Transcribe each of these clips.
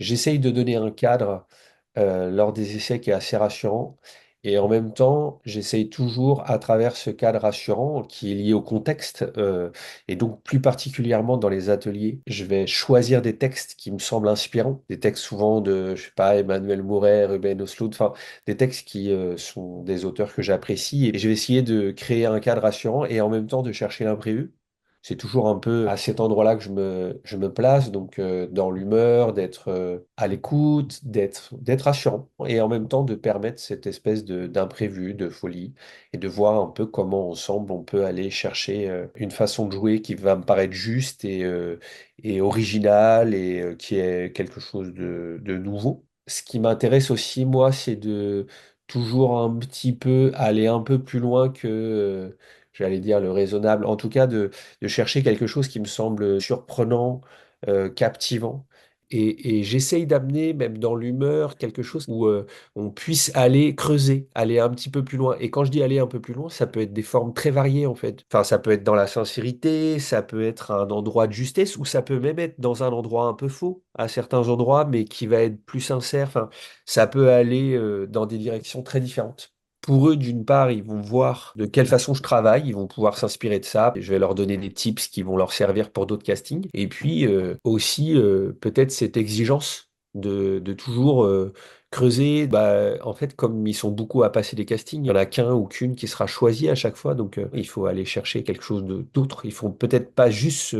j'essaye de donner un cadre lors des essais qui est assez rassurant. Et en même temps, j'essaye toujours, à travers ce cadre rassurant qui est lié au contexte, et donc plus particulièrement dans les ateliers, je vais choisir des textes qui me semblent inspirants, des textes souvent de, je sais pas, Emmanuel Mouret, Ruben Östlund, enfin, des textes qui sont des auteurs que j'apprécie. Et je vais essayer de créer un cadre rassurant et en même temps de chercher l'imprévu. C'est toujours un peu à cet endroit-là que je me place, donc dans l'humeur, d'être à l'écoute, d'être rassurant, et en même temps de permettre cette espèce d'imprévu, de folie, et de voir un peu comment ensemble on peut aller chercher une façon de jouer qui va me paraître juste et originale, et qui est quelque chose de nouveau. Ce qui m'intéresse aussi, moi, c'est de toujours un petit peu aller un peu plus loin que, j'allais dire, le raisonnable. En tout cas, de chercher quelque chose qui me semble surprenant, captivant. Et j'essaye d'amener, même dans l'humeur, quelque chose où on puisse aller creuser, aller un petit peu plus loin. Et quand je dis aller un peu plus loin, ça peut être des formes très variées, en fait. Enfin, ça peut être dans la sincérité, ça peut être un endroit de justesse, ou ça peut même être dans un endroit un peu faux, à certains endroits, mais qui va être plus sincère. Enfin, ça peut aller dans des directions très différentes. Pour eux, d'une part, ils vont voir de quelle façon je travaille, ils vont pouvoir s'inspirer de ça. Je vais leur donner des tips qui vont leur servir pour d'autres castings. Et puis aussi, peut-être cette exigence de toujours creuser. Bah, en fait, comme ils sont beaucoup à passer des castings, il n'y en a qu'un ou qu'une qui sera choisi à chaque fois. Donc, il faut aller chercher quelque chose d'autre. Il faut peut-être pas juste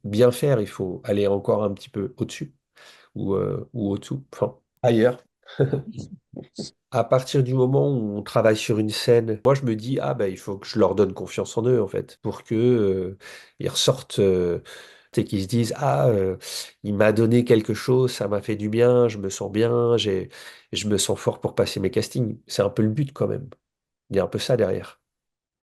bien faire, il faut aller encore un petit peu au-dessus ou au-dessous, enfin, ailleurs. À partir du moment où on travaille sur une scène, moi je me dis, ah ben il faut que je leur donne confiance en eux en fait, pour que ils ressortent et qu'ils se disent, ah il m'a donné quelque chose, ça m'a fait du bien, je me sens bien, je me sens fort pour passer mes castings. C'est un peu le but quand même. Il y a un peu ça derrière.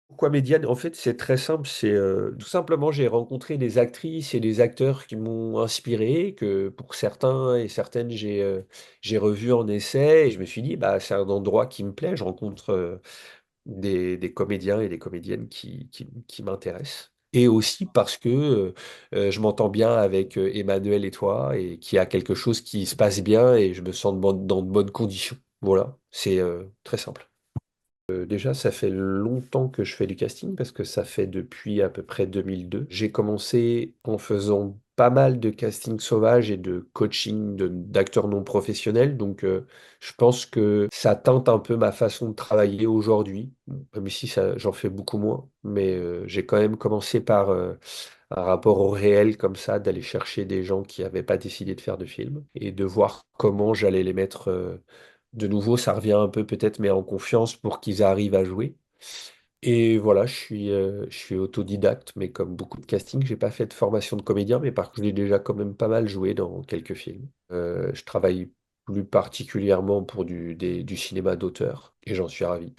Pourquoi Médiane? En fait, c'est très simple. C'est tout simplement, j'ai rencontré des actrices et des acteurs qui m'ont inspiré, que pour certains et certaines, j'ai revu en essai et je me suis dit, bah, c'est un endroit qui me plaît. Je rencontre des comédiens et des comédiennes qui m'intéressent. Et aussi parce que je m'entends bien avec Emmanuel et toi, et qu'il y a quelque chose qui se passe bien et je me sens dans de bonnes conditions. Voilà, c'est très simple. Déjà, ça fait longtemps que je fais du casting parce que ça fait depuis à peu près 2002. J'ai commencé en faisant pas mal de casting sauvage et de coaching d'acteurs non professionnels. Donc, je pense que ça teinte un peu ma façon de travailler aujourd'hui, même si j'en fais beaucoup moins. Mais j'ai quand même commencé par un rapport au réel comme ça, d'aller chercher des gens qui n'avaient pas décidé de faire de film et de voir comment j'allais les mettre. De nouveau, ça revient un peu peut-être, mais en confiance pour qu'ils arrivent à jouer. Et voilà, je suis autodidacte, mais comme beaucoup de castings, j'ai pas fait de formation de comédien, mais par contre, j'ai déjà quand même pas mal joué dans quelques films. Je travaille plus particulièrement pour du cinéma d'auteur, et j'en suis ravi.